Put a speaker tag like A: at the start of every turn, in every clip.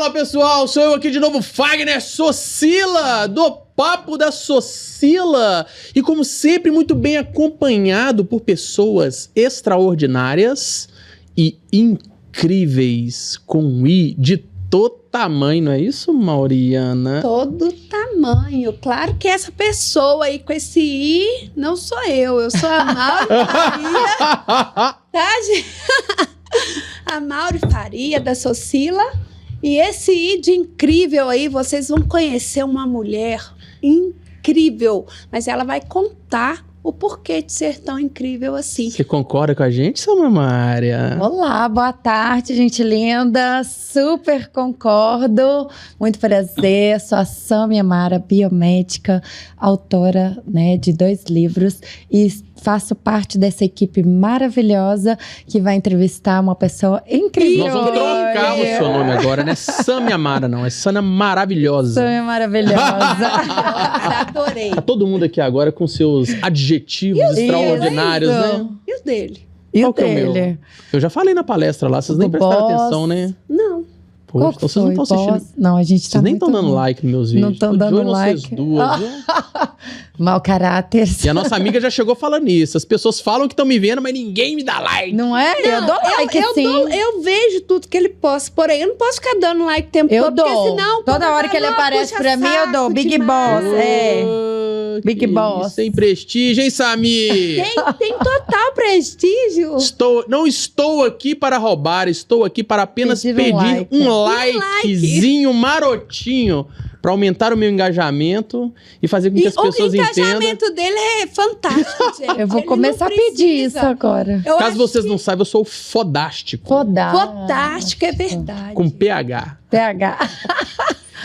A: Fala pessoal, sou eu aqui de novo, Fagner Socila, do Papo da Socila. E como sempre, muito bem acompanhado por pessoas extraordinárias e incríveis, com I de todo tamanho, não é isso, Mauriana?
B: Todo tamanho. Claro que essa pessoa aí com esse I não sou eu sou a Mauri Faria, tá, gente? A Mauri Faria da Socila. E esse I de incrível aí, vocês vão conhecer uma mulher incrível, mas ela vai contar o porquê de ser tão incrível assim.
A: Você concorda com a gente, Samamária?
C: Olá, boa tarde, gente linda. Super concordo. Muito prazer. Sou a Sâmia Mara, biomédica, autora, né, de 2 livros e faço parte dessa equipe maravilhosa que vai entrevistar uma pessoa incrível.
A: Nós vamos trocar o seu nome agora, né? Sâmia Mara, não. É Sana Maravilhosa.
C: Sâmia Maravilhosa.
B: Adorei.
A: Tá todo mundo aqui agora com seus adjetivos extraordinários, né?
B: E o dele?
C: E
A: Qual
C: o
A: que é o meu?
C: dele?
A: Eu já falei na palestra lá, vocês nem
C: Do
A: prestaram
C: boss.
A: atenção, né?
B: Não.
A: Poxa,
C: Qual
A: então
C: que
A: vocês não
C: foi?
A: estão assistindo.
C: Boss? Não, a gente tá
A: Vocês nem
C: muito
A: estão dando
C: ruim.
A: like nos meus
C: Não
A: vídeos.
C: tão
A: Tô de
C: dando
A: olho em vocês
C: like.
A: duas, viu?
C: Mau caráter.
A: E a nossa amiga já chegou falando isso. As pessoas falam que estão me vendo, mas ninguém me dá like.
C: Não é? Eu dou like, sim.
B: Eu vejo tudo que ele posta, porém eu não posso ficar dando like o tempo
C: Eu
B: todo, porque
C: dou.
B: senão...
C: Toda hora que ele aparece pra mim, eu dou. Big Boss, Big
A: que
C: Boss.
A: Sem prestígio, hein, Samir?
B: Tem total prestígio.
A: Não estou aqui para roubar, estou aqui para apenas
C: Pedir um
A: pedir
C: like.
A: um likezinho marotinho para aumentar o meu engajamento e fazer com que as pessoas
B: o
A: entendam.
B: engajamento dele é fantástico, gente.
C: Eu vou
B: Ele
C: começar a
B: não
C: pedir
B: precisa.
C: isso agora.
B: Eu
A: Caso
B: acho
A: vocês
B: que
A: não saibam, eu sou o fodástico.
B: fantástico, é verdade.
A: Com PH.
C: PH.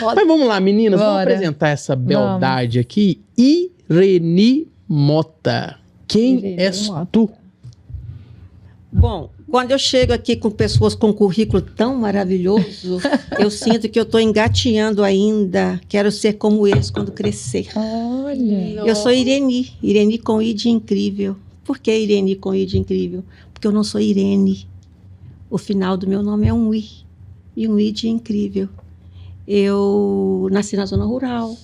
A: Mas vamos lá, meninas, vamos
C: Bora.
A: apresentar essa beldade aqui. Ireni Mota. Quem
C: Ireni
A: és
C: Mota.
A: tu?
D: Bom, quando eu chego aqui com pessoas com um currículo tão maravilhoso, eu sinto que eu estou engatinhando ainda. Quero ser como eles quando crescer.
C: Olha.
D: Eu sou Ireni, Ireni com I de incrível. Por que Ireni com I de incrível? Porque eu não sou Irene. O final do meu nome é um I, e um I de incrível. Eu nasci na zona rural,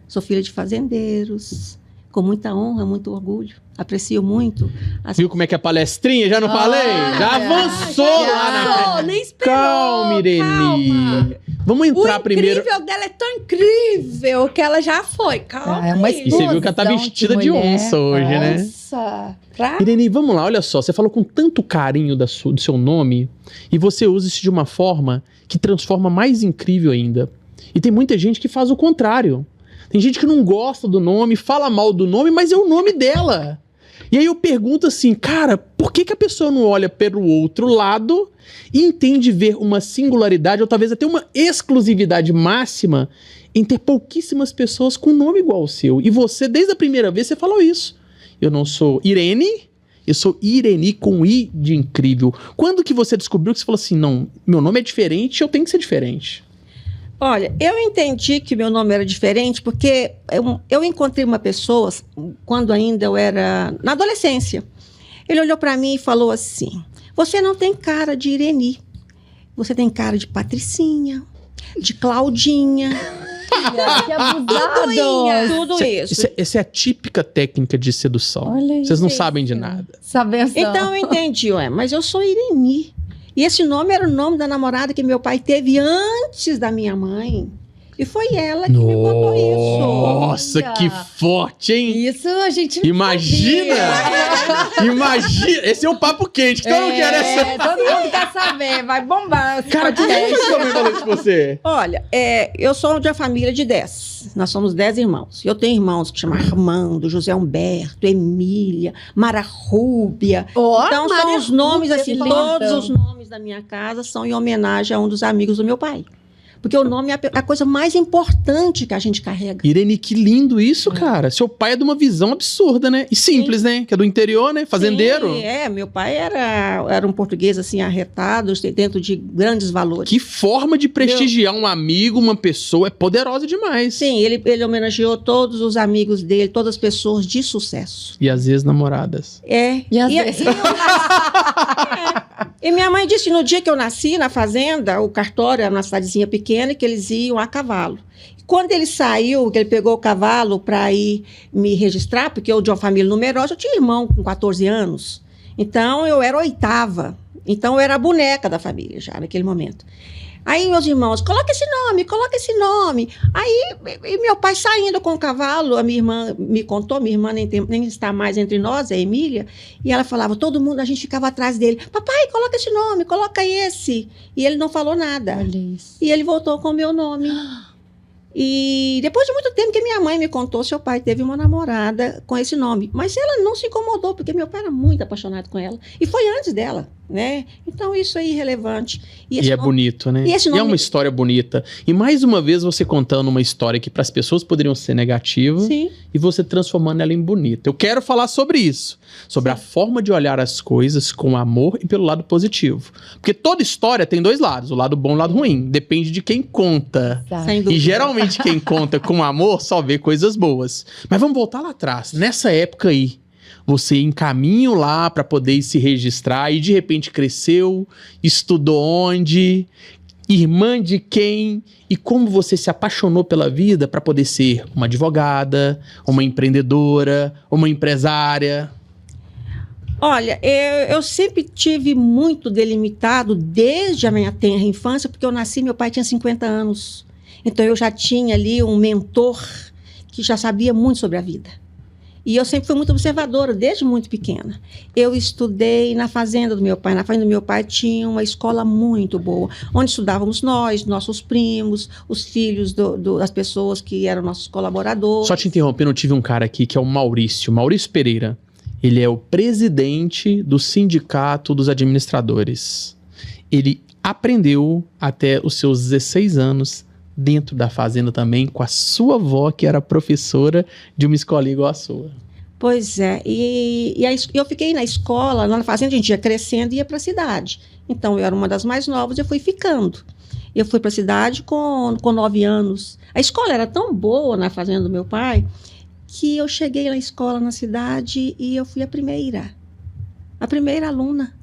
D: sou filha de fazendeiros, com muita honra, muito orgulho. Aprecio muito.
A: Viu como é que é a palestrinha? Já não falei? Já avançou lá na frente.
B: Nem esperou.
A: Calma, Ireni.
B: Calma.
A: Vamos entrar
B: O
A: primeiro.
B: incrível dela é tão incrível que ela já foi. Calma.
C: É uma
B: aí.
A: E você viu que ela tá
C: explosão
A: vestida
C: de
A: de
C: mulher.
A: onça hoje, né?
B: Nossa. Pra...
A: Ireni, vamos lá, olha só. Você falou com tanto carinho do seu nome e você usa isso de uma forma que transforma mais incrível ainda. E tem muita gente que faz o contrário. Tem gente que não gosta do nome, fala mal do nome, mas é o nome dela. E aí eu pergunto assim, cara, por que a pessoa não olha pelo outro lado e entende ver uma singularidade ou talvez até uma exclusividade máxima em ter pouquíssimas pessoas com nome igual ao seu? E você, desde a primeira vez, você falou isso. Eu não sou Irene, eu sou Ireni com I de incrível. Quando que você descobriu que você falou assim, não, meu nome é diferente, eu tenho que ser diferente?
D: Olha, eu entendi que meu nome era diferente porque eu encontrei uma pessoa, quando ainda eu era na adolescência. Ele olhou para mim e falou assim, você não tem cara de Ireni, você tem cara de Patricinha, de Claudinha,
C: Que abusado.
D: tudo isso.
A: Essa é a típica técnica de sedução.
C: Olha isso.
A: Vocês não sabem de nada.
C: Sabemos.
D: Então eu entendi, mas eu sou Ireni. E esse nome era o nome da namorada que meu pai teve antes da minha mãe. E foi ela que me botou isso.
A: Nossa,
C: Olha.
A: que forte, hein?
C: Isso a gente não
A: Imagina!
C: sabia.
A: Imagina! Esse é o papo quente, que eu não quero essa...
C: Todo mundo quer saber, vai bombar esse
A: Cara, quem é
C: podcast.
A: que também falou isso com você?
D: Olha, eu sou de uma família de 10. Nós somos 10 irmãos. Eu tenho irmãos que chamam Armando, José Humberto, Emília, Mara Rúbia.
B: Ó,
D: Então são
B: Maria
D: os nomes,
B: Rúbia,
D: assim,
B: que
D: todos
B: lindo.
D: os nomes da minha casa são em homenagem a um dos amigos do meu pai. Porque o nome é a coisa mais importante que a gente carrega.
A: Irene, que lindo isso, cara. Seu pai é de uma visão absurda, né? E simples, né? Que é do interior, né? Fazendeiro.
D: Sim, meu pai era um português, assim, arretado, dentro de grandes valores.
A: Que forma de prestigiar um amigo, uma pessoa, é poderosa demais.
D: Sim, ele homenageou todos os amigos dele, todas as pessoas de sucesso.
A: E às vezes namoradas.
D: É.
C: E às vezes-
D: E minha mãe disse que no dia que eu nasci, na fazenda, o cartório era uma cidadezinha pequena, que eles iam a cavalo. Quando ele saiu, que ele pegou o cavalo para ir me registrar, porque eu de uma família numerosa, eu tinha irmão com 14 anos. Então, eu era 8ª. Então, eu era a boneca da família já, naquele momento. Aí, meus irmãos, coloca esse nome. Aí, e meu pai saindo com o cavalo, a minha irmã me contou, minha irmã nem está mais entre nós, é a Emília, e ela falava, todo mundo, a gente ficava atrás dele, papai, coloca esse nome, coloca esse. E ele não falou nada.
C: Olha isso.
D: E ele voltou com o meu nome. E depois de muito tempo que minha mãe me contou, seu pai teve uma namorada com esse nome. Mas ela não se incomodou, porque meu pai era muito apaixonado com ela. E foi antes dela, né? Então isso é irrelevante.
A: E é bonito, né?
D: E esse
A: E é
D: nome-
A: uma história bonita. E mais uma vez você contando uma história que para as pessoas poderiam ser negativa
D: Sim.
A: e você transformando ela em bonita. Eu quero falar sobre isso. Sobre a forma de olhar as coisas com amor e pelo lado positivo. Porque toda história tem 2 lados, o lado bom e o lado ruim. Depende de quem conta.
C: Exato.
D: Sem
A: E
D: dúvida.
A: geralmente quem conta com amor só vê coisas boas. Mas vamos voltar lá atrás. Nessa época aí, você em caminho lá para poder se registrar e de repente cresceu, estudou onde, irmã de quem e como você se apaixonou pela vida para poder ser uma advogada, uma empreendedora, uma empresária.
D: Olha, eu sempre tive muito delimitado desde a minha tenra infância, porque eu nasci, meu pai tinha 50 anos. Então eu já tinha ali um mentor que já sabia muito sobre a vida. E eu sempre fui muito observadora, desde muito pequena. Eu estudei na fazenda do meu pai. Na fazenda do meu pai tinha uma escola muito boa, onde estudávamos nós, nossos primos, os filhos das pessoas que eram nossos colaboradores.
A: Só te interrompendo, eu tive um cara aqui que é o Maurício Pereira. Ele é o presidente do Sindicato dos Administradores. Ele aprendeu até os seus 16 anos dentro da fazenda também, com a sua avó, que era professora de uma escola igual a sua.
D: Pois é, eu fiquei na escola, lá na fazenda, a gente ia crescendo e ia para a cidade. Então, eu era uma das mais novas, eu fui ficando. Eu fui para a cidade com 9 anos. A escola era tão boa na fazenda do meu pai, que eu cheguei na escola na cidade e eu fui a primeira aluna.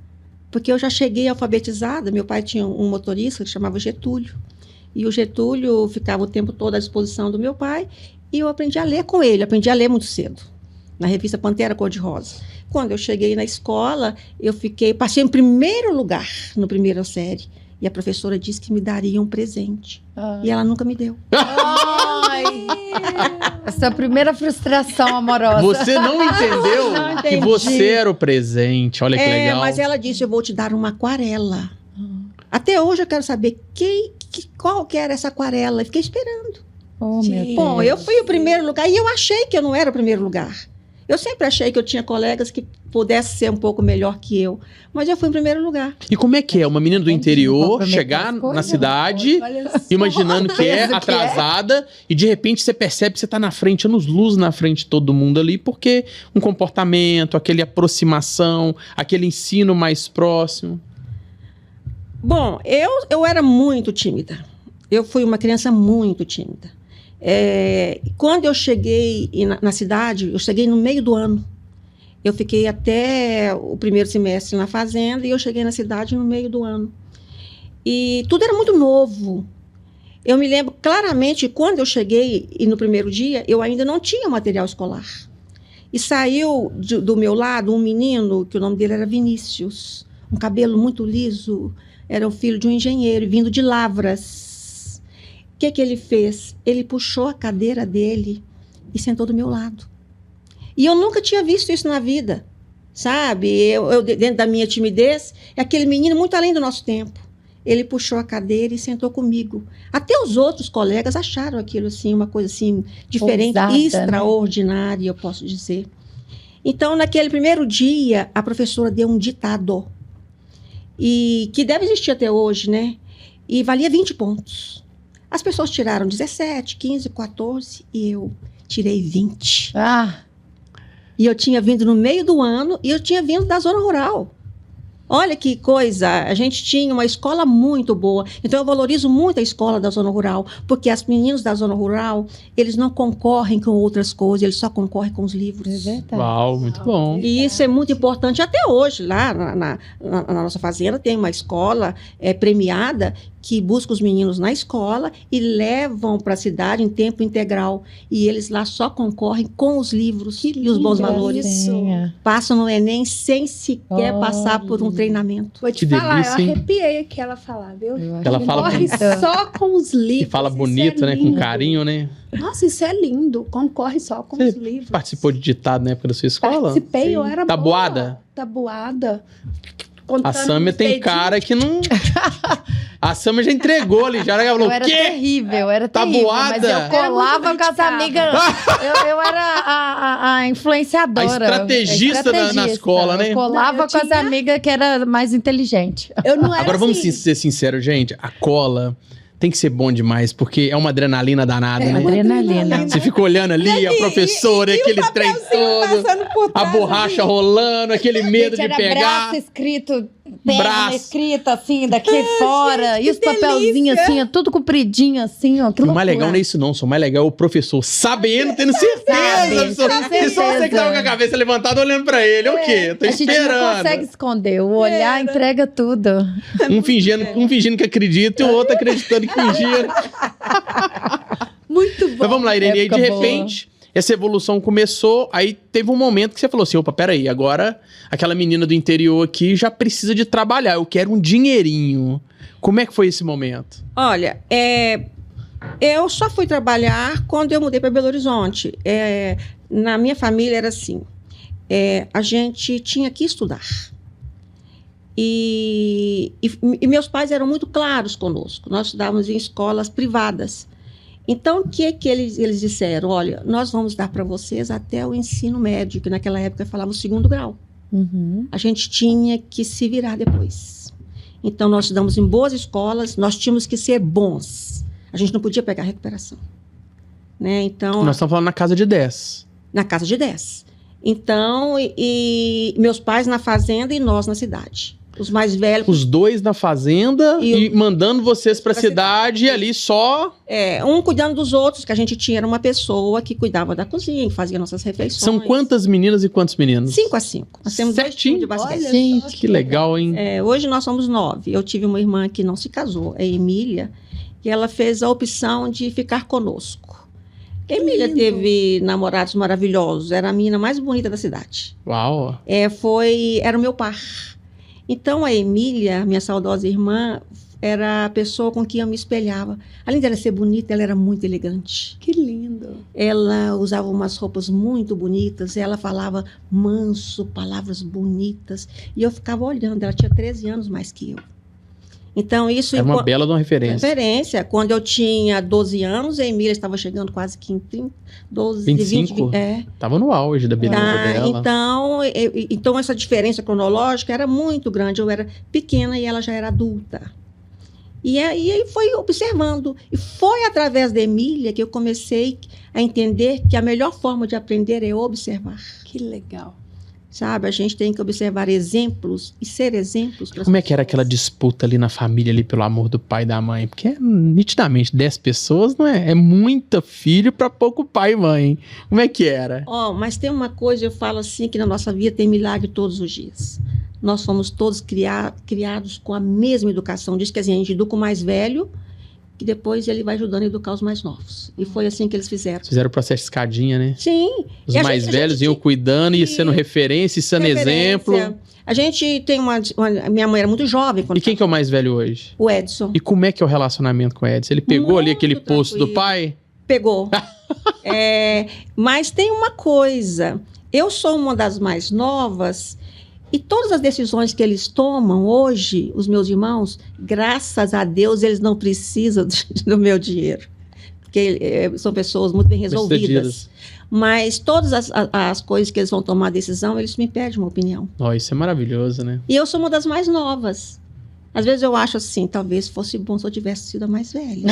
D: Porque eu já cheguei alfabetizada, meu pai tinha um motorista que chamava Getúlio. E o Getúlio ficava o tempo todo à disposição do meu pai, e eu aprendi a ler com ele, aprendi a ler muito cedo, na revista Pantera Cor-de-Rosa. Quando eu cheguei na escola, passei em primeiro lugar no primeira série, e a professora disse que me daria um presente, e ela nunca me deu.
C: Ai, essa é a primeira frustração amorosa.
A: Você não entendeu
C: Não
A: que
C: entendi.
A: você era o presente. Olha que legal.
D: Mas ela disse, eu vou te dar uma aquarela. Até hoje eu quero saber qual que era essa aquarela. Eu fiquei esperando.
C: Oh, meu Deus.
D: Bom, eu fui o primeiro lugar e eu achei que eu não era o primeiro lugar. Eu sempre achei que eu tinha colegas que pudessem ser um pouco melhor que eu. Mas eu fui em primeiro lugar.
A: E como é que é uma menina do
C: Entendi,
A: interior
C: comprometer
A: chegar
C: as coisas,
A: na cidade,
C: olha só
A: imaginando
C: o
A: que é
C: peso
A: atrasada, e de repente você percebe que você tá na frente, anos-luz na frente de todo mundo ali, porque um comportamento, aquela aproximação, aquele ensino mais próximo.
D: Bom, eu era muito tímida. Eu fui uma criança muito tímida. Quando eu cheguei na cidade, eu cheguei no meio do ano. Eu fiquei até o primeiro semestre na fazenda e eu cheguei na cidade no meio do ano. E tudo era muito novo. Eu me lembro claramente, quando eu cheguei, e no primeiro dia, eu ainda não tinha material escolar. E saiu do meu lado um menino, que o nome dele era Vinícius, um cabelo muito liso, era o filho de um engenheiro, vindo de Lavras. O que ele fez? Ele puxou a cadeira dele e sentou do meu lado. E eu nunca tinha visto isso na vida, sabe? Eu dentro da minha timidez, é aquele menino muito além do nosso tempo. Ele puxou a cadeira e sentou comigo. Até os outros colegas acharam aquilo assim, uma coisa assim, diferente,
C: Ousada,
D: extraordinária, eu posso dizer. Então, naquele primeiro dia, a professora deu um ditado, e que deve existir até hoje, né? E valia 20 pontos. As pessoas tiraram 17, 15, 14, e eu tirei 20.
C: Ah,
D: E eu tinha vindo no meio do ano, e eu tinha vindo da zona rural. Olha que coisa, a gente tinha uma escola muito boa. Então, eu valorizo muito a escola da zona rural, porque os meninos da zona rural, eles não concorrem com outras coisas, eles só concorrem com os livros.
C: É verdade.
A: Uau, muito bom.
D: E isso é muito importante. Até hoje, lá na nossa fazenda, tem uma escola premiada que busca os meninos na escola e levam para a cidade em tempo integral. E eles lá só concorrem com os livros e os bons valores.
C: Gracinha.
D: Passam no Enem sem sequer passar por um treinamento.
B: Vou te
A: Que
B: falar,
A: delícia, hein?
B: eu arrepiei aqui ela falar, viu?
C: Eu acho
A: Ela
C: que
A: fala
B: Corre
C: bonito.
B: só com os livros.
A: E fala
B: isso
A: bonito,
B: é
A: né? Com
B: lindo.
A: carinho, né?
B: Nossa, isso é lindo. Concorre só com
A: Você
B: os livros.
A: Participou de ditado na época da sua escola?
B: Participei, eu era
A: Tabuada?
B: boa. Tabuada.
A: A
B: Contando
A: Sâmia
B: os
A: tem
B: dedinhos.
A: cara que não... A Sâmia já entregou ali, já. Ela falou,
C: Eu era
A: quê?
C: terrível, eu era terrível.
A: Tabuada?
C: Mas eu
B: Era
C: colava
B: muito
C: com as
B: criticada.
C: amigas. Eu era a influenciadora.
A: A estrategista na escola, né?
C: Eu colava
B: Não, eu
C: com as
B: tinha-
C: amigas que era mais inteligente.
B: Eu não era
A: Agora vamos
B: assim.
A: ser sinceros, gente. A cola tem que ser bom demais, porque é uma adrenalina danada, né?
C: Adrenalina.
A: Você fica olhando ali, a professora, aquele trem todo,
B: Passando por
A: a
B: trás,
A: borracha
B: assim.
A: rolando, aquele medo
C: Gente,
A: de
C: era
A: pegar.
C: braço escrito, perna
A: Braço.
C: escrita assim, daqui fora.
B: gente,
C: E os
B: que
C: papelzinhos
B: delícia.
C: assim, ó, tudo compridinho assim, ó. Que
A: O mais legal
C: loucura.
A: não é isso não, o mais legal é o professor sabendo, tendo certeza.
C: Sabe,
A: absoluta.
C: com
A: E só você que tava
C: certeza.
A: com a cabeça levantada olhando pra ele. O quê? Eu tô
C: A gente não
A: esperando.
C: consegue esconder. O olhar entrega tudo.
A: Um fingindo que acredita e o outro acreditando que fingia.
B: Muito bom.
A: Mas vamos lá, Irene. E aí, de
C: Época boa.
A: repente, essa evolução começou, aí teve um momento que você falou assim, opa, peraí, agora aquela menina do interior aqui já precisa de trabalhar, eu quero um dinheirinho. Como é que foi esse momento?
D: Olha, eu só fui trabalhar quando eu mudei para Belo Horizonte. Na minha família era assim, a gente tinha que estudar. E meus pais eram muito claros conosco. Nós estudávamos em escolas privadas. Então, o que eles disseram? Olha, nós vamos dar para vocês até o ensino médio, que naquela época falava o 2º grau.
C: Uhum.
D: A gente tinha que se virar depois. Então, nós estudamos em boas escolas, nós tínhamos que ser bons. A gente não podia pegar recuperação. Né? Então,
A: Nós estamos falando na casa de 10.
D: na casa de 10. Então, e meus pais na fazenda e nós na cidade. Os mais velhos.
A: Os dois na fazenda
D: E
A: e mandando vocês pra
D: pra
A: cidade e ali só...
D: Um cuidando dos outros, que a gente tinha era uma pessoa que cuidava da cozinha, que fazia nossas refeições.
A: São quantas meninas e quantos meninos?
D: 5 a 5. Nós temos 2
A: Certinho.
D: times de basquete.
B: Olha
A: Gente,
B: só
A: que legal, hein?
D: Hoje nós somos 9. Eu tive uma irmã que não se casou, a Emília, e ela fez a opção de ficar conosco. Emília
B: lindo.
D: teve namorados maravilhosos, era a menina mais bonita da cidade.
A: Uau.
D: Era o meu par. Então, a Emília, minha saudosa irmã, era a pessoa com quem eu me espelhava. Além dela ser bonita, ela era muito elegante.
B: Que lindo.
D: Ela usava umas roupas muito bonitas, ela falava manso, palavras bonitas, e eu ficava olhando, ela tinha 13 anos mais que eu. Então, isso...
A: É uma bela de uma referência.
D: referência. Quando eu tinha 12 anos, a Emília estava chegando quase que em 30, 12,
A: 25?
D: 20...
A: Tava no auge da beleza
D: Tá,
A: dela.
D: então, essa diferença cronológica era muito grande. Eu era pequena e ela já era adulta. E aí foi observando. E foi através da Emília que eu comecei a entender que a melhor forma de aprender é observar.
B: Que legal.
D: Sabe? A gente tem que observar exemplos e ser exemplos. pras
A: Como é que era aquela
D: pessoas.
A: disputa ali na família, ali pelo amor do pai e da mãe? Porque nitidamente 10 pessoas não é muita filho pra pouco pai e mãe. Como é que era?
D: Mas tem uma coisa, eu falo assim, que na nossa vida tem milagre todos os dias. Nós fomos todos criados com a mesma educação. Diz que assim, a gente educa o mais velho, que depois ele vai ajudando a educar os mais novos. E foi assim que eles fizeram.
A: Fizeram o processo de escadinha, né?
D: Sim.
A: Os
D: E a
A: mais
D: gente- a
A: velhos
D: gente
A: iam
D: tinha-
A: cuidando e sendo referência, e sendo
D: referência.
A: exemplo.
D: A gente tem minha mãe era muito jovem quando
A: E quem que é o mais velho hoje?
D: o Edson
A: E como é que é o relacionamento com o Edson? Ele pegou ali
D: Muito
A: aquele posto do
D: tranquilo.
A: pai?
D: pegou. Mas tem uma coisa, eu sou uma das mais novas e todas as decisões que eles tomam hoje, os meus irmãos, graças a Deus, eles não precisam do meu dinheiro. Porque são pessoas muito bem resolvidas.
A: Decididas.
D: Mas todas as coisas que eles vão tomar decisão, eles me pedem uma opinião.
A: Ó, isso é maravilhoso, né?
D: E eu sou uma das mais novas. Às vezes eu acho assim, talvez fosse bom se eu tivesse sido a mais velha.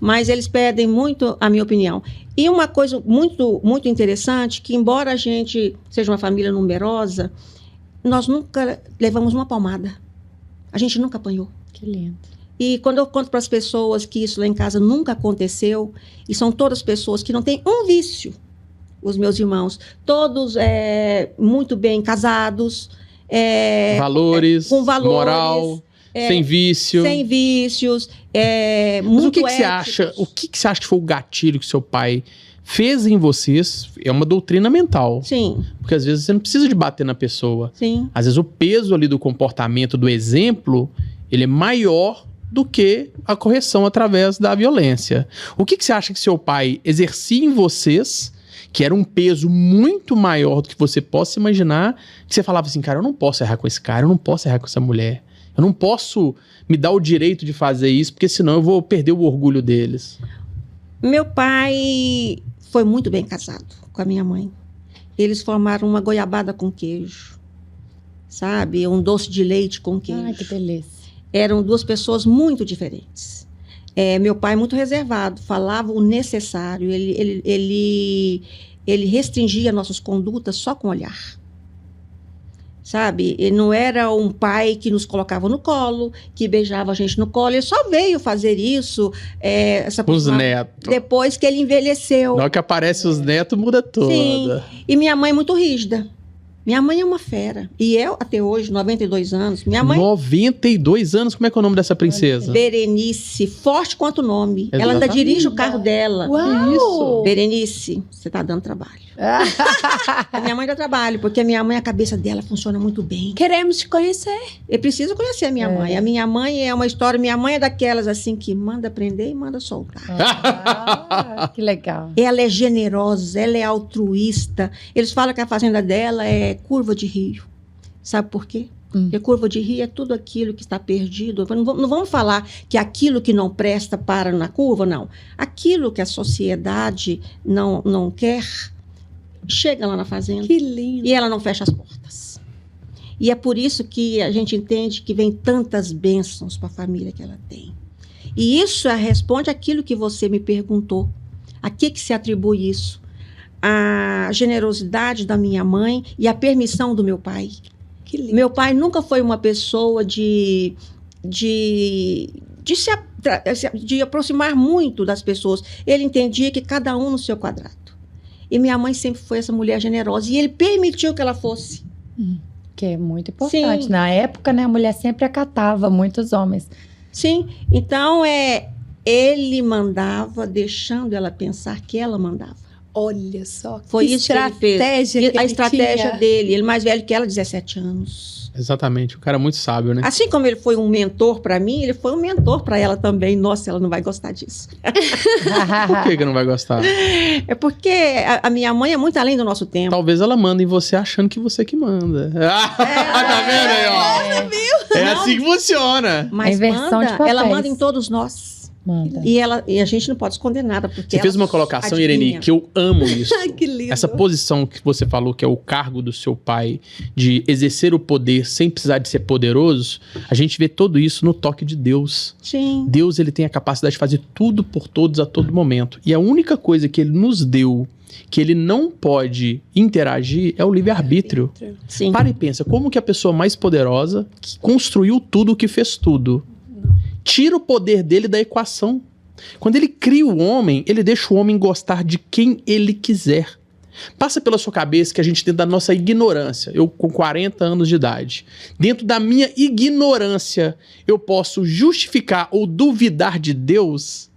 D: Mas eles pedem muito a minha opinião. E uma coisa muito, muito interessante, que embora a gente seja uma família numerosa, nós nunca levamos uma palmada. A gente nunca apanhou.
C: Que lindo.
D: E quando eu conto para as pessoas que isso lá em casa nunca aconteceu, e são todas pessoas que não têm um vício, os meus irmãos, todos muito bem casados,
A: Valores,
D: com valores,
A: moral, sem vício.
D: sem vícios,
A: Mas
D: muito
A: o que você
D: éticos.
A: acha? O que você acha que foi o gatilho que seu pai fez em vocês? É uma doutrina mental.
D: Sim,
A: Porque às vezes você não precisa de bater na pessoa.
D: sim.
A: Às vezes o peso ali do comportamento, do exemplo, ele é maior do que a correção através da violência. O que você acha que seu pai exercia em vocês, que era um peso muito maior do que você possa imaginar, que você falava assim, cara, eu não posso errar com esse cara, eu não posso errar com essa mulher, eu não posso me dar o direito de fazer isso, porque senão eu vou perder o orgulho deles.
D: Meu pai foi muito bem casado com a minha mãe. Eles formaram uma goiabada com queijo, sabe? Um doce de leite com queijo.
C: Ai, que delícia.
D: Eram duas pessoas muito diferentes. Meu pai muito reservado, falava o necessário, ele restringia nossas condutas só com olhar. Sabe? Ele não era um pai que nos colocava no colo, que beijava a gente no colo, ele só veio fazer isso
A: Os netos.
D: depois que ele envelheceu.
A: Na hora que aparece os netos, muda toda.
D: Sim. E minha mãe muito rígida. Minha mãe é uma fera. E eu, até hoje, 92 anos, minha mãe...
A: 92 anos, como é que é o nome dessa princesa?
D: Berenice, forte quanto o nome. Ela ainda
A: Exatamente.
D: dirige o carro dela.
C: Uau!
A: Isso.
D: Berenice, você tá dando trabalho. A minha mãe dá trabalho, porque a minha mãe, a cabeça dela funciona muito bem.
B: Queremos te conhecer.
D: Eu preciso conhecer a minha mãe. A minha mãe é uma história... Minha mãe é daquelas, assim, que manda prender e manda soltar.
C: Ah, que legal.
D: Ela é generosa, ela é altruísta. Eles falam que a fazenda dela é curva de rio. Sabe por quê? Porque curva de rio é tudo aquilo que está perdido. Não vamos falar que aquilo que não presta para na curva, não. Aquilo que a sociedade não quer, chega lá na fazenda.
B: Que lindo.
D: E ela não fecha as portas. E é por isso que a gente entende que vem tantas bênçãos para a família que ela tem. E isso responde àquilo que você me perguntou. A que se atribui isso? A generosidade da minha mãe e a permissão do meu pai.
B: Que lindo.
D: Meu pai nunca foi uma pessoa de se aproximar muito das pessoas. Ele entendia que cada um no seu quadrado. E minha mãe sempre foi essa mulher generosa. E ele permitiu que ela fosse.
C: Que é muito importante.
D: Sim.
C: Na época, né, a mulher sempre acatava muitos homens.
D: Sim, então ele mandava, deixando ela pensar que ela mandava.
B: Olha só.
D: Foi
B: que
D: isso que ele fez.
B: estratégia que
D: A
B: ele
D: estratégia
B: tinha.
D: dele. Ele mais velho que ela, 17 anos.
A: Exatamente, o cara é muito sábio, né?
D: Assim como ele foi um mentor para mim, ele foi um mentor para ela também. Nossa, ela não vai gostar disso.
A: Por que não vai gostar?
D: É porque a minha mãe é muito além do nosso tempo.
A: Talvez ela manda em você achando que você que manda. Tá vendo aí, ó? É assim que funciona.
D: Mas
C: A inversão de
D: ela
C: papéis.
D: manda em todos nós.
C: Manda.
D: E a gente não pode esconder nada. Porque
A: Você fez
D: ela
A: uma colocação,
D: adivinha.
A: Irene, que eu amo isso.
B: Ai, que lindo.
A: Essa posição que você falou, que é o cargo do seu pai, de exercer o poder sem precisar de ser poderoso, a gente vê tudo isso no toque de Deus.
D: Sim.
A: Deus, ele tem a capacidade de fazer tudo por todos a todo momento. E a única coisa que ele nos deu, que ele não pode interagir, é o livre-arbítrio.
D: Sim.
A: Para e pensa, como que a pessoa mais poderosa, que construiu tudo, que fez tudo, tira o poder dele da equação. Quando ele cria o homem, ele deixa o homem gostar de quem ele quiser. Passa pela sua cabeça que a gente, dentro da nossa ignorância, eu com 40 anos de idade, dentro da minha ignorância, eu posso justificar ou duvidar de Deus,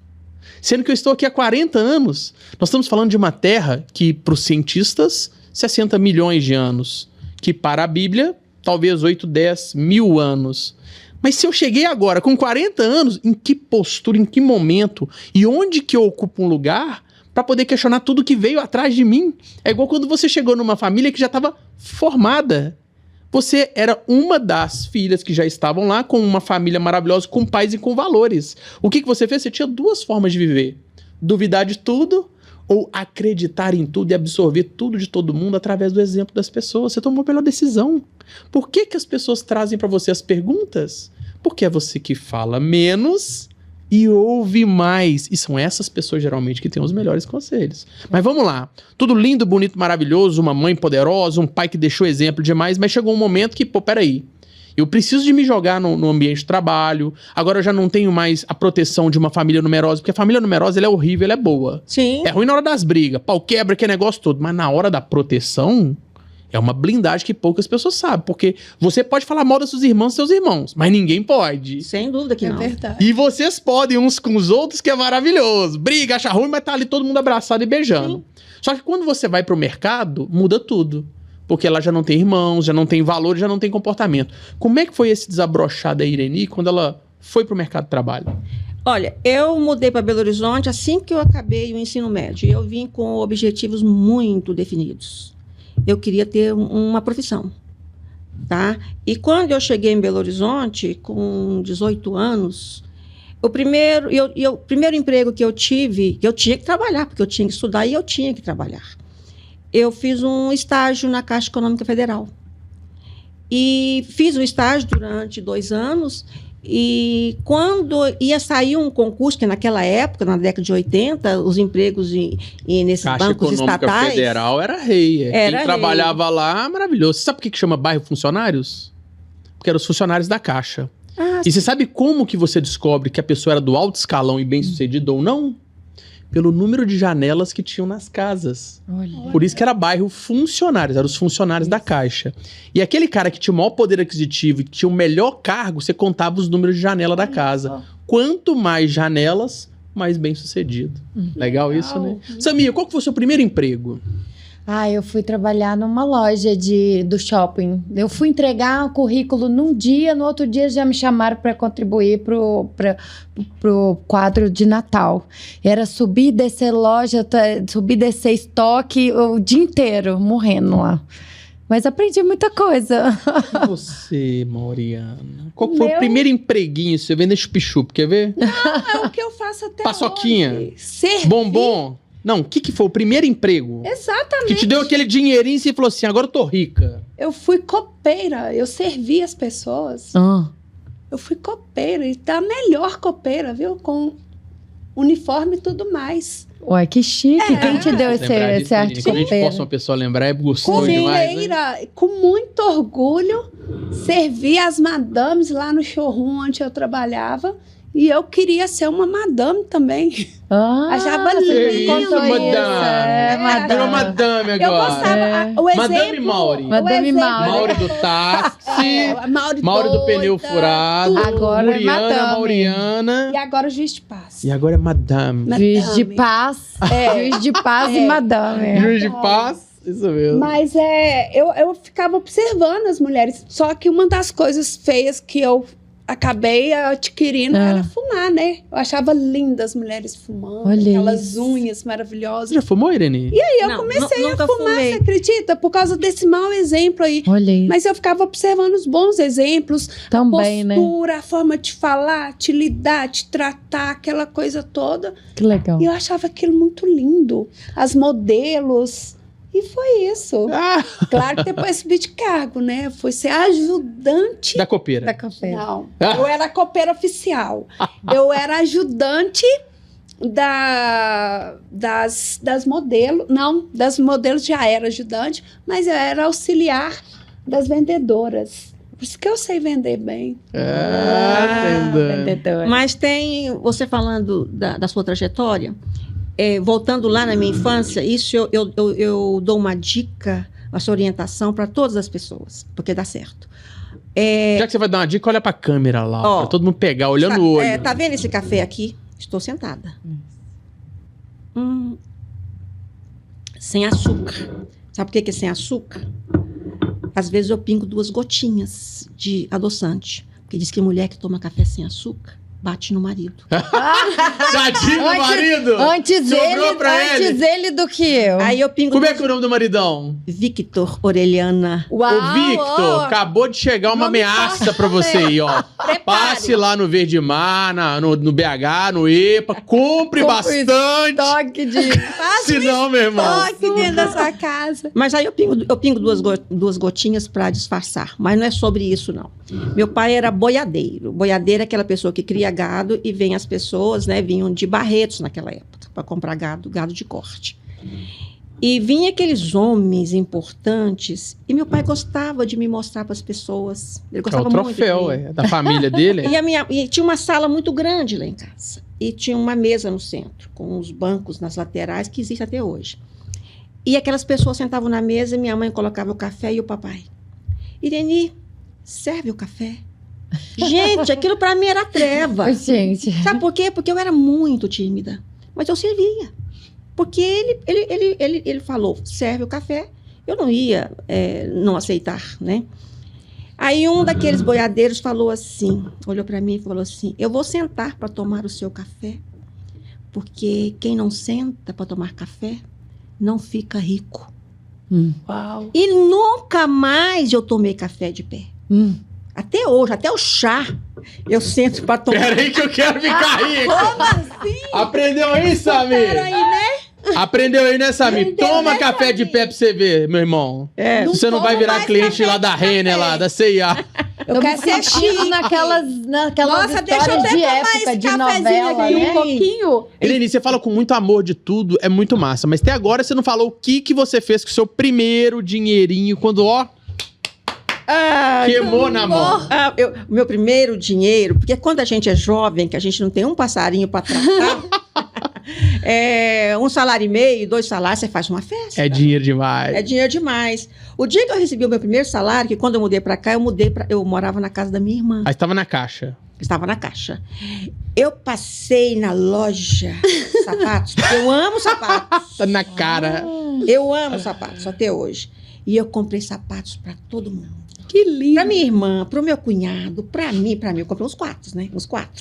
A: sendo que eu estou aqui há 40 anos. Nós estamos falando de uma terra que, para os cientistas, 60 milhões de anos, que para a Bíblia, talvez 8, 10 mil anos. Mas se eu cheguei agora com 40 anos, em que postura, em que momento e onde que eu ocupo um lugar para poder questionar tudo que veio atrás de mim? É igual quando você chegou numa família que já estava formada. Você era uma das filhas que já estavam lá com uma família maravilhosa, com pais e com valores. O que você fez? Você tinha duas formas de viver. Duvidar de tudo ou acreditar em tudo e absorver tudo de todo mundo através do exemplo das pessoas. Você tomou a melhor decisão. Por que as pessoas trazem para você as perguntas? Porque é você que fala menos e ouve mais. E são essas pessoas, geralmente, que têm os melhores conselhos. Mas vamos lá. Tudo lindo, bonito, maravilhoso, uma mãe poderosa, um pai que deixou exemplo demais, mas chegou um momento que, pô, peraí. Eu preciso de me jogar no ambiente de trabalho. Agora eu já não tenho mais a proteção de uma família numerosa, porque a família numerosa, ela é horrível, ela é boa.
D: Sim.
A: É ruim na hora das brigas, pau quebra, que é negócio todo. Mas na hora da proteção, é uma blindagem que poucas pessoas sabem. Porque você pode falar mal dos seus irmãos, mas ninguém pode.
D: Sem dúvida que
B: É
D: não.
B: verdade.
A: E vocês podem uns com os outros, que é maravilhoso. Briga, acha ruim, mas tá ali todo mundo abraçado e beijando. Só que quando você vai pro mercado, muda tudo. Porque ela já não tem irmãos, já não tem valor, já não tem comportamento. Como é que foi esse desabrochar da Ireni quando ela foi pro mercado de trabalho?
D: Olha, eu mudei para Belo Horizonte assim que eu acabei o ensino médio. Eu vim com objetivos muito definidos. Eu queria ter uma profissão, tá? E quando eu cheguei em Belo Horizonte, com 18 anos, o primeiro emprego que eu tive, eu tinha que trabalhar, porque eu tinha que estudar e eu tinha que trabalhar. Eu fiz um estágio na Caixa Econômica Federal. E fiz o estágio durante 2 anos. E quando ia sair um concurso, que naquela época, na década de 80, os empregos nesses
A: Caixa
D: bancos
A: Econômica
D: estatais...
A: Federal era rei.
D: Era
A: Quem trabalhava lá, maravilhoso. Você sabe por que chama bairro funcionários? Porque eram os funcionários da Caixa.
D: Ah,
A: E você sabe como que você descobre que a pessoa era do alto escalão e bem-sucedida ou não? Pelo número de janelas que tinham nas casas.
C: Olha.
A: Por isso que era bairro funcionários, eram os funcionários da Caixa. E aquele cara que tinha o maior poder aquisitivo e que tinha o melhor cargo, você contava os números de janela da casa. Quanto mais janelas, mais bem-sucedido. Legal isso, né? Samia, qual que foi o seu primeiro emprego?
C: Ah, eu fui trabalhar numa loja do shopping. Eu fui entregar o currículo num dia, no outro dia já me chamaram para contribuir pro quadro de Natal. Era subir e descer loja, subir e descer estoque o dia inteiro, morrendo lá. Mas aprendi muita coisa.
A: E você, Mauriana? Qual que foi o
B: Meu-
A: primeiro empreguinho seu? Vendo chup-chup, quer ver?
B: É o que eu faço até
A: Paçoquinha.
B: hoje. Servir.
A: Bombom? Não, o que foi o primeiro emprego?
B: Exatamente.
A: Que te deu aquele dinheirinho e você falou assim, agora eu tô rica.
B: Eu fui copeira, eu servi as pessoas.
C: Ah,
B: Eu fui copeira, e da melhor copeira, viu? Com uniforme e tudo mais.
C: uai, que chique. Quem te deu
A: Lembrar
C: esse
A: disso,
C: arte
A: menina, quando a gente
C: copeira?
A: possa uma pessoa lembrar, é gostoso demais, né?
B: Copeira, com muito orgulho, servi as madames lá no showroom onde eu trabalhava. E eu queria ser uma madame também.
C: Ah,
B: Achava
C: você
B: lindo.
C: me contou
A: Isso,
C: isso.
A: madame.
C: É,
A: Virou
C: madame.
A: madame
B: Eu
A: agora.
B: gostava.
C: É.
B: O exemplo,
A: Madame Mauri.
B: o
C: Madame
B: exemplo-
C: Mauri.
A: Mauri do táxi,
B: Mauri,
A: Mauri do pneu
B: doida,
A: furado,
B: tudo.
C: Agora é
A: Muriana,
C: madame.
A: Mauriana.
B: E agora o juiz de paz.
A: E agora é madame.
C: Juiz de
B: Madame.
C: paz. Juiz de paz e
B: É.
C: madame.
A: Juiz de paz. Isso mesmo.
B: Mas eu ficava observando as mulheres. Só que uma das coisas feias que eu acabei adquirindo era fumar, né? Eu achava lindas as mulheres fumando,
C: Olha
B: aquelas
C: isso.
B: unhas
A: Você
B: maravilhosas.
A: já fumou, Irene?
B: E aí eu
D: Não,
B: comecei
D: nunca
B: a fumar,
D: fumei.
B: você acredita? Por causa desse mau exemplo aí.
C: Olha isso.
B: Mas eu ficava observando os bons exemplos,
C: Também, né?
B: postura, a forma de falar, te lidar, te tratar, aquela coisa toda.
C: Que legal.
B: E eu achava aquilo muito lindo. As modelos. E foi isso.
A: Ah,
B: Claro que depois subi de cargo, né? Fui ser ajudante.
A: da copeira.
C: Da copeira.
B: Não, eu era copeira oficial. Eu era ajudante das modelos. Não, das modelos já era ajudante, mas eu era auxiliar das vendedoras. Por isso que eu sei vender bem.
A: Entendeu.
C: vendedora.
D: Mas tem, você falando da sua trajetória, voltando lá na minha infância, isso eu dou uma dica, essa orientação para todas as pessoas, porque dá certo.
A: Já que você vai dar uma dica, olha pra câmera lá,
D: Ó,
A: pra todo mundo pegar, olhando no olho.
D: Tá vendo esse café aqui? Estou sentada. Sem açúcar. Sabe por que é sem açúcar? Às vezes eu pingo 2 gotinhas de adoçante. Porque diz que mulher que toma café sem açúcar bate no marido.
A: Tadinho do marido!
C: Antes
A: Sobrou pra
C: antes ele do que eu.
D: Aí eu pingo
A: Como é que é o nome do maridão?
D: Victor Orelhana.
A: Ô, Victor, acabou de chegar uma
B: Nome
A: ameaça
B: forte
A: pra você aí, ó.
B: Prepare.
A: Passe lá no Verde Mar, no BH, no EPA, compre bastante.
C: Toque de...
A: Senão, meu irmão.
B: Toque dentro da sua casa.
D: Mas aí eu pingo 2 gotinhas para disfarçar. Mas não é sobre isso, não. Meu pai era boiadeiro. Boiadeiro é aquela pessoa que cria cria gado e vem as pessoas, né? Vinham de Barretos naquela época para comprar gado de corte. E vinha aqueles homens importantes e meu pai gostava de me mostrar para as pessoas. Ele
A: É o
D: gostava muito de
A: troféu,
D: mim.
A: da família dele.
D: E tinha uma sala muito grande lá em casa. E tinha uma mesa no centro, com os bancos nas laterais, que existe até hoje. E aquelas pessoas sentavam na mesa e minha mãe colocava o café e o papai. Ireni, serve o café. Gente, aquilo para mim era treva.
C: Gente.
D: Sabe por quê? Porque eu era muito tímida. Mas eu servia. Porque ele falou, serve o café. Eu não ia não aceitar, né? Aí um daqueles boiadeiros falou assim, olhou para mim e falou assim, eu vou sentar para tomar o seu café, porque quem não senta para tomar café não fica rico.
B: Uau.
D: E nunca mais eu tomei café de pé. Até hoje, até o chá, eu sento para tomar.
A: Peraí que eu quero ficar rico.
B: Como assim?
A: Aprendeu aí, Samir?
B: Peraí, né?
A: Aprendeu aí, né, Samir?
B: Aprendeu,
A: Toma
B: né,
A: café de
B: Samir?
A: pé pra você ver, meu irmão.
D: É.
A: Você não vai
B: tomo
A: virar
B: mais
A: cliente
B: café
A: lá da
B: de café.
A: Renner, lá da CIA.
B: Eu quero ser chique.
C: naquelas
B: Nossa, deixa eu
C: histórias
B: até
C: de
B: tomar
C: época,
B: esse
C: de
B: cafezinho
C: novela,
B: aqui
C: né?
B: um pouquinho.
A: Irene, você fala com muito amor de tudo, é muito massa. Mas até agora você não falou o que você fez com o seu primeiro dinheirinho, quando, ó, queimou na mão.
D: Meu primeiro dinheiro, porque quando a gente é jovem, que a gente não tem um passarinho para tratar, um salário e meio, 2 salários, você faz uma festa.
A: É dinheiro demais.
D: É dinheiro demais. O dia que eu recebi o meu primeiro salário, que quando eu mudei para cá, eu morava na casa da minha irmã.
A: Aí estava na caixa.
D: Estava na caixa. Eu passei na loja de sapatos, porque eu amo sapatos.
A: Tá na cara.
D: Eu amo sapatos até hoje. E eu comprei sapatos para todo mundo.
B: Que lindo.
D: Pra minha irmã, pro meu cunhado, pra mim, eu comprei uns 4, né? Uns 4.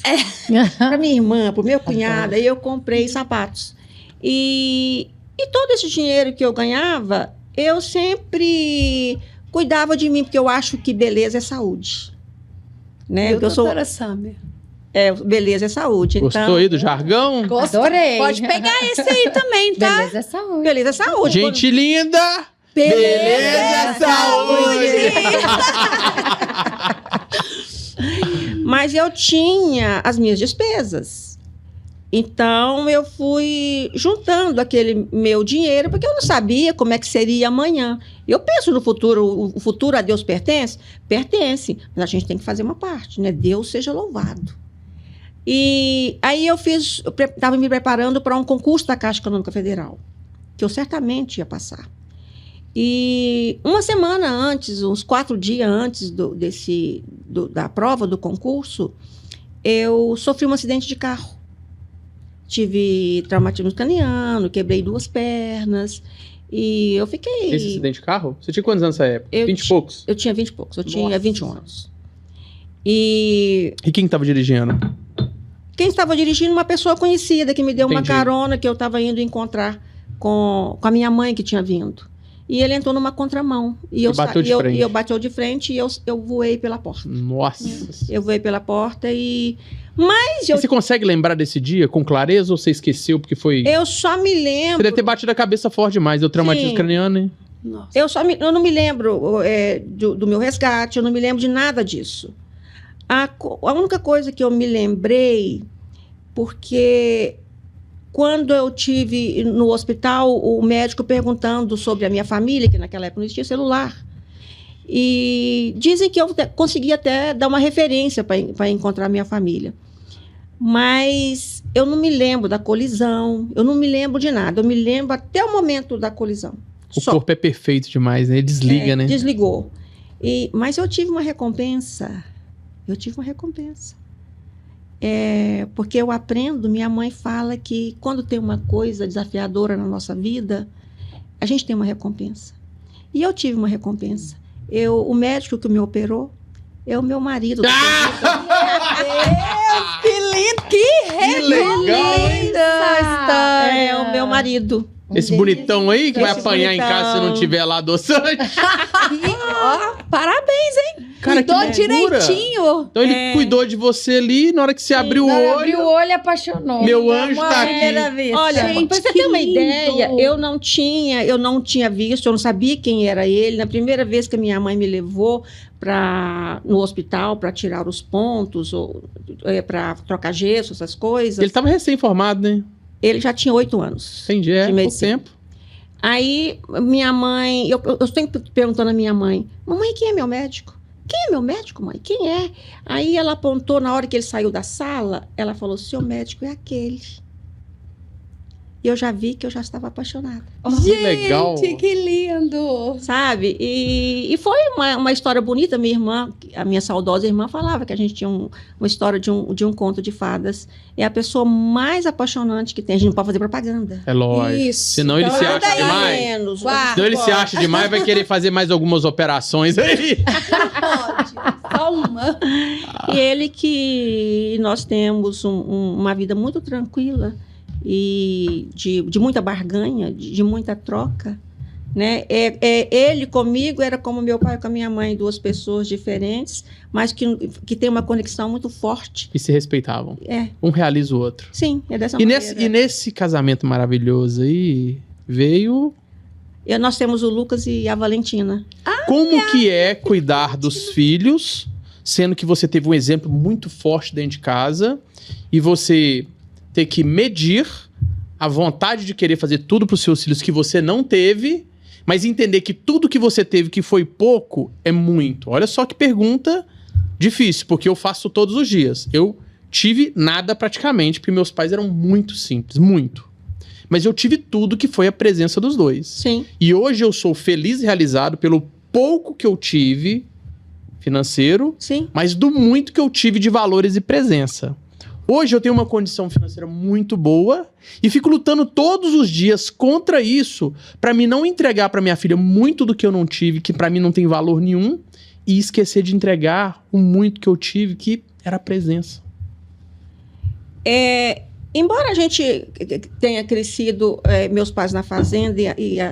D: Pra minha irmã, pro meu cunhado, aí eu comprei sapatos. E todo esse dinheiro que eu ganhava, eu sempre cuidava de mim, porque eu acho que beleza é saúde. Né?
B: Viu,
D: Porque eu sou,
B: doutora Samir?
D: beleza é saúde.
A: Gostou
D: então,
A: aí do jargão?
C: Adorei.
B: Pode pegar esse aí também, tá?
C: Beleza é saúde.
D: beleza é saúde.
A: Gente linda!
B: Beleza
A: é saúde!
D: Mas eu tinha as minhas despesas. Então, eu fui juntando aquele meu dinheiro, porque eu não sabia como é que seria amanhã. Eu penso no futuro, o futuro a Deus pertence? Pertence, mas a gente tem que fazer uma parte, né? Deus seja louvado. E aí eu estava me preparando para um concurso da Caixa Econômica Federal, que eu certamente ia passar. E uma semana antes, uns 4 dias antes da prova do concurso, eu sofri um acidente de carro. Tive traumatismo craniano, quebrei 2 pernas e eu fiquei...
A: Esse acidente de carro? Você tinha quantos anos nessa época? 20 e poucos?
D: Eu tinha 20 e poucos, eu tinha
A: Nossa.
D: 21 anos. E
A: E quem estava dirigindo?
D: quem estava dirigindo? Uma pessoa conhecida que me deu uma
A: Entendi.
D: carona que eu estava indo encontrar com a minha mãe que tinha vindo. E ele entrou numa contramão. E
A: bateu de frente.
D: eu bateu de frente e eu voei pela porta.
A: Nossa.
D: Eu voei pela porta Mas eu
A: E você consegue lembrar desse dia com clareza ou você esqueceu porque foi...
D: só me lembro...
A: Você deve ter batido a cabeça forte demais, deu traumatismo
D: Sim.
A: craniano, hein?
B: Nossa.
D: Eu não me lembro do meu resgate, eu não me lembro de nada disso. A única coisa que eu me lembrei, porque quando eu tive no hospital, o médico perguntando sobre a minha família, que naquela época não existia celular, e dizem que eu consegui até dar uma referência para encontrar a minha família. Mas eu não me lembro da colisão, eu não me lembro de nada, eu me lembro até o momento da colisão.
A: O corpo é perfeito demais, né? Ele desliga, né?
D: Desligou. Mas eu tive uma recompensa. Porque eu aprendo, minha mãe fala que quando tem uma coisa desafiadora na nossa vida, a gente tem uma recompensa. E eu tive uma recompensa. O médico que me operou é o meu marido.
B: Meu Deus, que lindo, que
A: legal, hein?
C: Linda história.
D: É o meu marido.
A: Esse bonitão aí que vai
D: Esse
A: apanhar em casa se não
D: bonitão.
A: tiver lá adoçante.
B: Ó, parabéns, hein?
A: Cara, que
B: Cuidou
A: loucura.
B: direitinho.
A: Então ele cuidou de você ali, na hora que você abriu o olho.
C: Abriu o olho e apaixonou.
A: Meu anjo
C: Amor
A: tá
C: à
A: aqui.
C: primeira vista.
D: Olha,
B: Gente,
D: pra você
B: que
D: ter uma
B: lindo.
D: ideia, eu não tinha visto, eu não sabia quem era ele. Na primeira vez que a minha mãe me levou no hospital para tirar os pontos, ou para trocar gesso, essas coisas,
A: Ele tava recém-formado, né?
D: ele já tinha 8 anos.
A: Entendi,
D: De
A: pouco
D: medicina.
A: tempo.
D: Aí, minha mãe, eu sempre perguntando à minha mãe, mamãe, quem é meu médico? Quem é meu médico, mãe? Quem é? Aí ela apontou, na hora que ele saiu da sala, ela falou, seu médico é aquele. E eu já vi que eu já estava apaixonada.
A: Que legal.
B: Gente, que lindo.
D: Sabe? E foi uma história bonita. Minha irmã, a minha saudosa irmã, falava que a gente tinha uma história de um conto de fadas. É a pessoa mais apaixonante que tem. A gente não pode fazer propaganda.
A: É lógico.
B: Isso.
A: Senão ele
B: Então,
A: se
B: anda
A: acha
B: aí.
A: demais.
D: Menos.
B: Uau.
A: Senão ele se acha demais e vai querer fazer mais algumas operações aí.
B: Pode. Só uma.
D: E ele que nós temos uma vida muito tranquila e de muita barganha, de muita troca. Né? Ele comigo era como meu pai com a minha mãe, duas pessoas diferentes, mas que tem uma conexão muito forte.
A: E se respeitavam.
D: É,
A: Um realiza o outro.
D: sim, é dessa
A: E
D: maneira.
A: nesse casamento maravilhoso aí, veio...
D: Nós temos o Lucas e a Valentina.
A: Como que é cuidar dos filhos, sendo que você teve um exemplo muito forte dentro de casa, e você ter que medir a vontade de querer fazer tudo para os seus filhos que você não teve, mas entender que tudo que você teve que foi pouco é muito. Olha só que pergunta difícil, porque eu faço todos os dias. Eu tive nada praticamente, porque meus pais eram muito simples, muito. Mas eu tive tudo que foi a presença dos dois.
D: Sim.
A: E hoje eu sou feliz e realizado pelo pouco que eu tive financeiro,
D: Sim.
A: mas do muito que eu tive de valores e presença. Hoje eu tenho uma condição financeira muito boa e fico lutando todos os dias contra isso para mim não entregar para minha filha muito do que eu não tive, que para mim não tem valor nenhum, e esquecer de entregar o muito que eu tive, que era a presença.
D: Embora a gente tenha crescido, meus pais na fazenda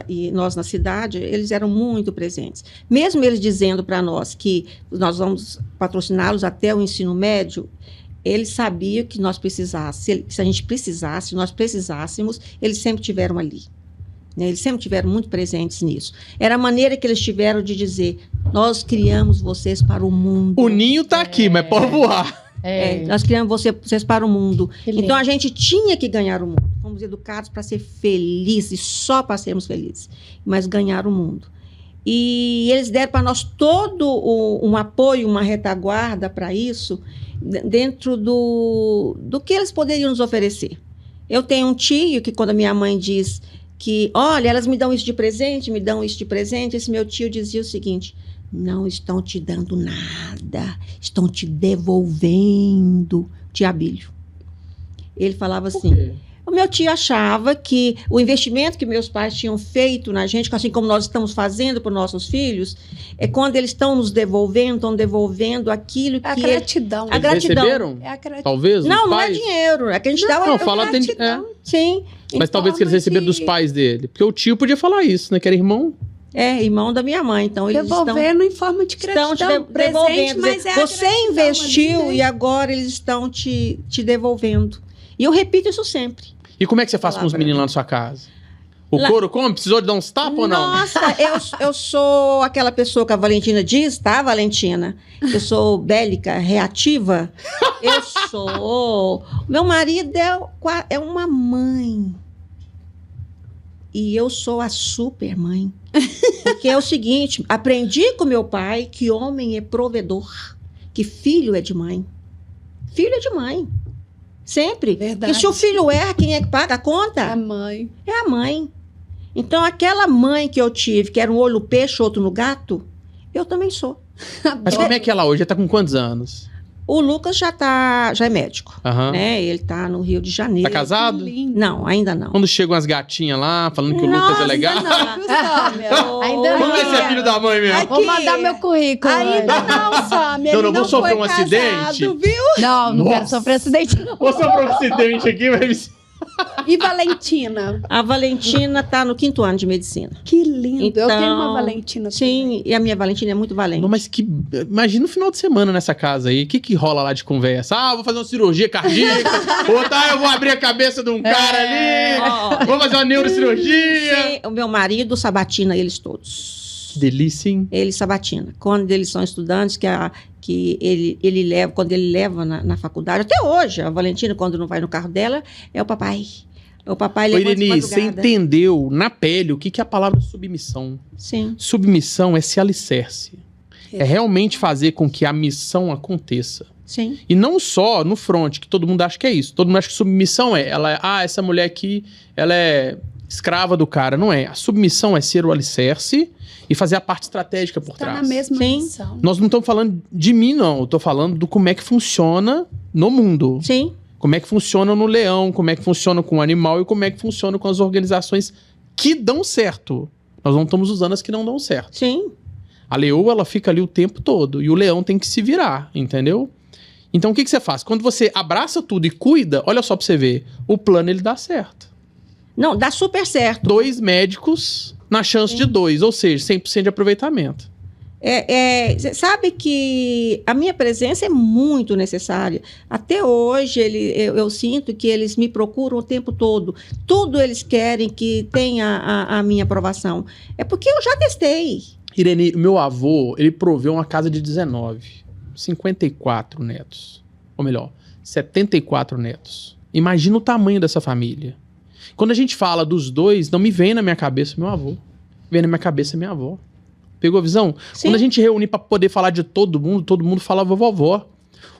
D: e nós na cidade, eles eram muito presentes. Mesmo eles dizendo para nós que nós vamos patrociná-los até o ensino médio, eles sabiam que nós precisássemos, se a gente precisasse, nós precisássemos, eles sempre estiveram ali. Né? Eles sempre estiveram muito presentes nisso. Era a maneira que eles tiveram de dizer, nós criamos vocês para o mundo.
A: O ninho tá aqui, mas pode voar.
D: Nós criamos vocês para o mundo.
C: Que lindo.
D: Então, a gente tinha que ganhar o mundo. Fomos educados para ser felizes, só para sermos felizes. Mas ganhar o mundo. E eles deram para nós todo um apoio, uma retaguarda para isso, dentro do que eles poderiam nos oferecer. Eu tenho um tio que, quando a minha mãe diz que, olha, elas me dão isso de presente, me dão isso de presente, esse meu tio dizia o seguinte, não estão te dando nada, estão te devolvendo, tia Abílio. Ele falava assim, o meu tio achava que o investimento que meus pais tinham feito na gente, assim como nós estamos fazendo para os nossos filhos, é quando eles estão nos devolvendo, estão devolvendo aquilo que...
B: A gratidão.
D: A
A: Eles
D: gratidão.
A: receberam?
B: É a gratidão.
A: Talvez?
D: Não,
A: os
D: não é
A: pais?
D: dinheiro, é que a gente dá
A: Não,
D: uma
A: fala dentro.
B: gratidão.
D: Sim.
A: Mas talvez que eles receberam dos pais dele. Porque o tio podia falar isso, né? Que era irmão.
D: Irmão da minha mãe. Então, eles
B: Devolvendo em forma de
D: estão
B: gratidão.
D: te
B: Presente,
D: devolvendo.
B: mas é a
D: Você
B: gratidão
D: investiu
B: ali, né?
D: e agora eles estão te devolvendo. E eu repito isso sempre.
A: E como é que você faz com os
D: Palavra.
A: meninos lá na sua casa? O
D: Lá-
A: couro come? Precisou de dar uns tapas ou não?
D: Nossa, eu sou aquela pessoa que a Valentina diz, tá, Valentina? Eu sou bélica, reativa. Eu sou. Meu marido é uma mãe. E eu sou a super mãe. Porque é o seguinte, aprendi com meu pai que homem é provedor, que filho é de mãe. Filho é de mãe. Sempre.
B: Verdade.
D: E se o filho erra, quem é que paga a conta?
B: A mãe.
D: É a mãe. Então, aquela mãe que eu tive, que era um olho no peixe, outro no gato, eu também sou.
A: Mas como é que ela hoje? Ela tá com quantos anos?
D: O Lucas já é médico,
A: Aham.
D: né? Ele tá no Rio de Janeiro.
A: Tá casado?
B: Lindo.
D: Não, ainda não.
A: Quando chegam as gatinhas lá, falando que o Lucas é legal.
B: Ainda não, viu, Sâmia?
C: Ainda
A: Vamos ver
C: não.
A: se é filho da mãe mesmo.
B: Aqui.
C: Vou mandar meu currículo.
B: Ainda não, Sâmia.
A: Não,
B: Ele
A: não vou sofrer
B: foi
A: um
B: casado,
A: acidente.
B: viu?
C: Não, não
A: Nossa.
C: quero sofrer acidente, não.
A: Vou sofrer um acidente aqui, vai me...
B: E Valentina?
D: A Valentina está no 5º ano de medicina.
B: Que lindo. Eu
D: Então,
B: tenho uma Valentina
D: Sim,
B: também.
D: e a minha Valentina é muito valente.
A: Não, mas que. Imagina o final de semana nessa casa aí. O que rola lá de conversa? Ah, vou fazer uma cirurgia cardíaca. Ou tá, eu vou abrir a cabeça de um cara ali. Vou fazer uma neurocirurgia.
D: Sim, o meu marido sabatina eles todos.
A: Que delícia, hein?
D: Ele sabatina. Quando eles são estudantes, ele leva, quando ele leva na faculdade, até hoje, a Valentina, quando não vai no carro dela, é o papai. O papai
A: Ô,
D: levanta de
A: Irene, você
D: madrugada.
A: entendeu na pele o que é a palavra submissão?
D: Sim,
A: Submissão é se alicerce. É realmente fazer com que a missão aconteça.
D: sim,
A: E não só no front, que todo mundo acha que é isso. Todo mundo acha que submissão essa mulher aqui, ela é escrava do cara. Não é. A submissão é ser o alicerce e fazer a parte estratégica por
B: Tá
A: trás.
B: na mesma
D: Sim.
B: missão.
A: Nós não estamos falando de mim, não. Eu tô falando do como é que funciona no mundo.
D: sim,
A: Como é que funciona no leão, como é que funciona com o animal e como é que funciona com as organizações que dão certo. Nós não estamos usando as que não dão certo.
D: sim.
A: A leoa, ela fica ali o tempo todo e o leão tem que se virar, entendeu? Então o que você faz? Quando você abraça tudo e cuida, olha só pra você ver, o plano ele dá certo.
D: Não, dá super certo.
A: 2 médicos na chance de 2, ou seja, 100% de aproveitamento.
D: Cê sabe que a minha presença é muito necessária. Até hoje, eu sinto que eles me procuram o tempo todo. Tudo eles querem que tenha a minha aprovação. É porque eu já testei.
A: Irene, meu avô, ele proveu uma casa de 19, 54 netos. Ou melhor, 74 netos. Imagina o tamanho dessa família. Quando a gente fala dos 2, não me vem na minha cabeça meu avô. Vem na minha cabeça minha avó. Pegou a visão?
D: Sim.
A: Quando a gente reúne pra poder falar de todo mundo fala vovó.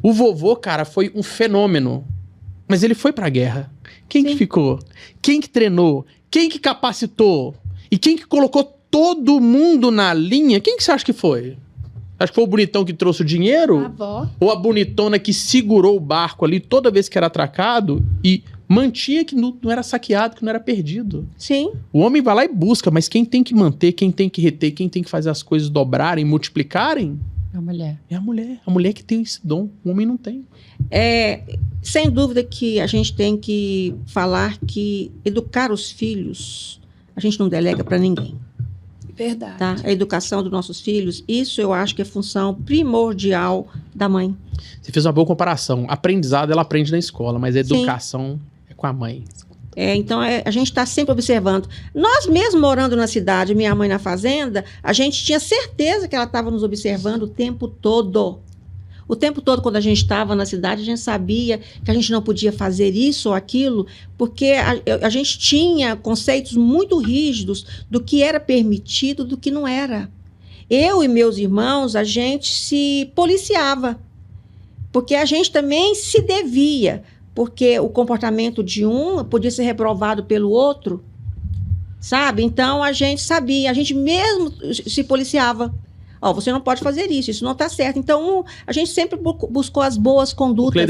A: O vovô, cara, foi um fenômeno. Mas ele foi pra guerra. Quem que
D: Sim.
A: ficou? Quem que treinou? Quem que capacitou? E quem que colocou todo mundo na linha? Quem que você acha que foi? Acho que foi o bonitão que trouxe o
B: A
A: dinheiro?
B: avó.
A: Ou a bonitona que segurou o barco ali toda vez que era atracado e mantinha que não era saqueado, que não era perdido?
D: Sim,
A: O homem vai lá e busca, mas quem tem que manter, quem tem que reter, quem tem que fazer as coisas dobrarem, multiplicarem,
C: A mulher.
A: é a mulher. A mulher que tem esse dom, o homem não tem.
D: sem dúvida que a gente tem que falar que educar os filhos, a gente não delega para ninguém.
B: Verdade.
D: Tá? A educação dos nossos filhos, isso eu acho que é função primordial da mãe.
A: Você fez uma boa comparação. Aprendizado, ela aprende na escola, mas a
D: Sim.
A: educação é com a mãe.
D: Então, a gente está sempre observando. Nós mesmo morando na cidade, minha mãe na fazenda, a gente tinha certeza que ela estava nos observando o tempo todo. O tempo todo, quando a gente estava na cidade, a gente sabia que a gente não podia fazer isso ou aquilo, porque a gente tinha conceitos muito rígidos do que era permitido, do que não era. Eu e meus irmãos, a gente se policiava, porque a gente também se devia, porque o comportamento de um podia ser reprovado pelo outro, sabe? Então, a gente sabia, a gente mesmo se policiava. Ó, você não pode fazer isso, isso não está certo. Então, a gente sempre buscou as boas condutas.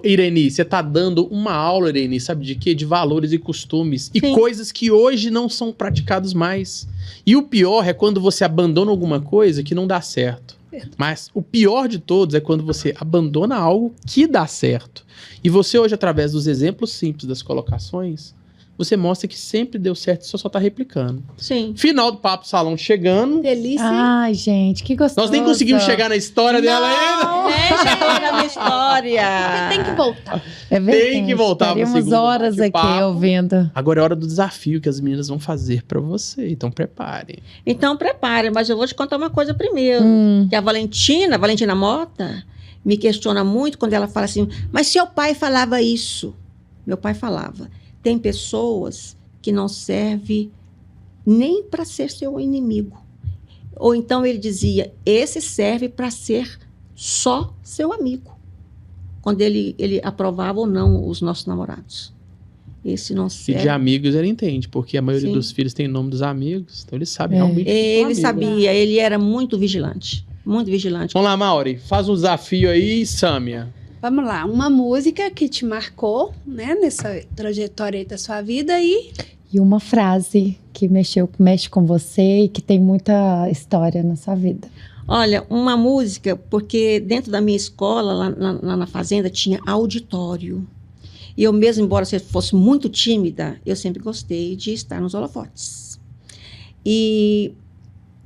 A: Irene, você tá dando uma aula, Irene, sabe de quê? De valores e costumes. E
D: Sim.
A: coisas que hoje não são praticadas mais. E o pior é quando você abandona alguma coisa que não dá certo. Mas o pior de todos é quando você abandona algo que dá certo. E você hoje, através dos exemplos simples das colocações, você mostra que sempre deu certo e você só tá replicando.
D: Sim.
A: Final do Papo Salão chegando.
B: Delícia. hein?
C: Ai, gente, que gostoso.
A: Nós nem conseguimos chegar na história dela ainda.
D: Chegou na minha história.
B: Tem que voltar.
C: É verdade.
A: Tem que voltar pro
C: Estaríamos
A: segundo
C: horas aqui
A: bate-papo.
C: ouvindo.
A: Agora é hora do desafio que as meninas vão fazer pra você. Então preparem.
D: Então, prepare, mas eu vou te contar uma coisa primeiro. Que a Valentina Mota, me questiona muito quando ela fala assim, mas seu pai falava isso. Meu pai falava, tem pessoas que não servem nem para ser seu inimigo. Ou então ele dizia, esse serve para ser só seu amigo. Quando ele aprovava ou não os nossos namorados. Esse não
A: E
D: serve.
A: de amigos ele entende, porque a maioria
D: Sim.
A: dos filhos tem nome dos amigos. Então ele sabe
C: É.
A: realmente. que são
D: Ele
A: amigos.
D: sabia, ele era muito vigilante. Muito vigilante.
A: Vamos lá, Mauri. Faz um desafio aí, Sâmia.
B: Vamos lá. Uma música que te marcou, né? Nessa trajetória aí da sua vida e...
C: E uma frase que mexe com você e que tem muita história na sua vida.
D: Olha, uma música, porque dentro da minha escola, lá na fazenda, tinha auditório. E eu mesmo, embora eu fosse muito tímida, eu sempre gostei de estar nos holofotes. E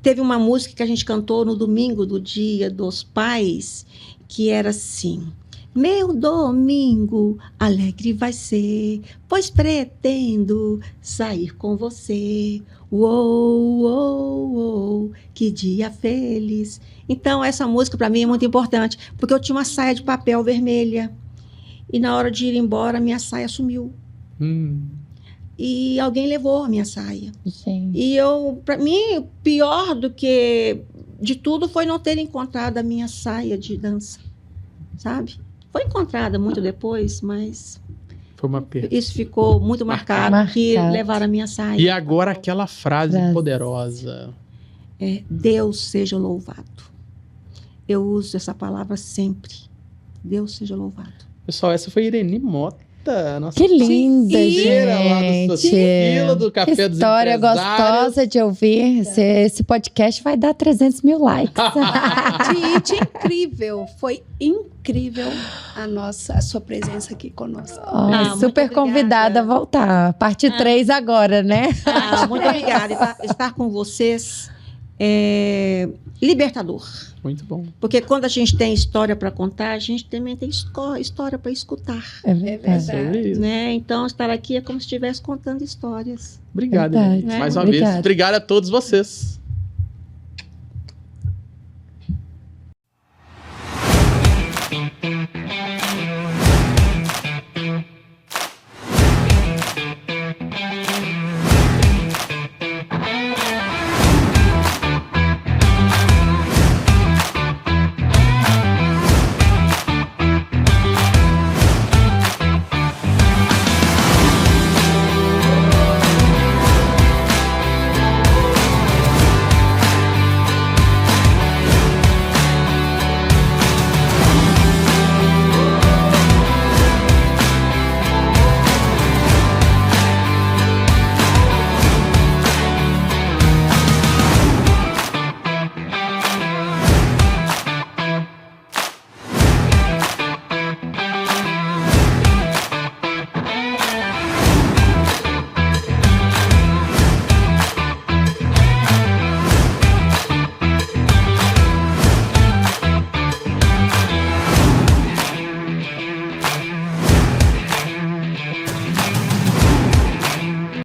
D: teve uma música que a gente cantou no domingo do Dia dos Pais, que era assim: meu domingo alegre vai ser, pois pretendo sair com você. Uou, uou, uou, que dia feliz. Então, essa música para mim é muito importante, porque eu tinha uma saia de papel vermelha. E na hora de ir embora, minha saia sumiu. E alguém levou a minha saia.
C: Gente.
D: E para mim, pior do que de tudo foi não ter encontrado a minha saia de dança, sabe? Foi encontrada muito depois, mas
A: Foi uma perda.
D: isso ficou muito marcado, que
C: Marcado.
D: levaram a minha saia.
A: E agora aquela frase
C: Frase.
A: poderosa.
D: Deus seja louvado. Eu uso essa palavra sempre. Deus seja louvado.
A: Pessoal, essa foi Ireni Mota, nossa
C: Que linda,
A: parceira lá do
C: gente.
A: Fila do Café
C: Que
A: dos
C: história
A: Empresários.
C: gostosa de ouvir. Esse podcast vai dar 300 mil likes.
B: Gente, incrível. Foi incrível a sua presença aqui conosco.
D: muito
C: Super
D: obrigada.
C: convidada a voltar. Parte 3 agora, né?
D: Muito obrigada. Estar com vocês é libertador.
A: Muito bom.
D: Porque quando a gente tem história para contar, a gente também tem história para escutar.
C: É
B: É
C: verdade.
A: Sobre
B: verdade.
A: isso.
D: Né? Então, estar aqui é como se estivesse contando histórias.
A: Obrigado,
C: Verdade.
A: Irene. Mais uma
C: Obrigada.
A: vez. Obrigado a todos vocês.